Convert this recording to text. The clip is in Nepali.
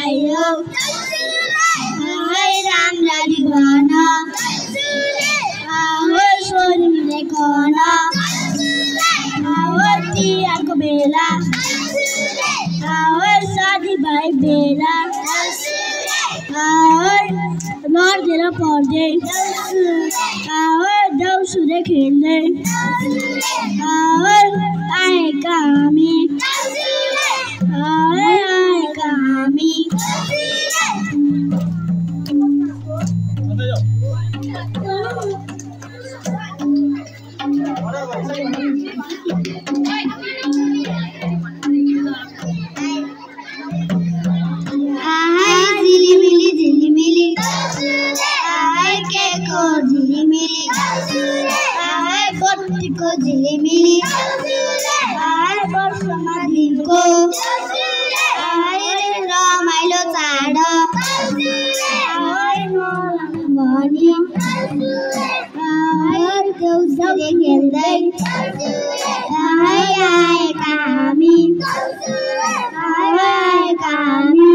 आयो हाय राम रानी गाना आओ सोनी मिले खाना आओ तिहार को बेला आओ शादी भाई बेला आओ लड्दै र पढ्दै आओ देउसुरे खेल्दै आओ आएका हामी आएका हामी को झिलिमिली आए वर्षमा दिनको आए रमाइलो चाड आए भनी आए देउसुरे खेल्दै आए आएका हामी आएका हामी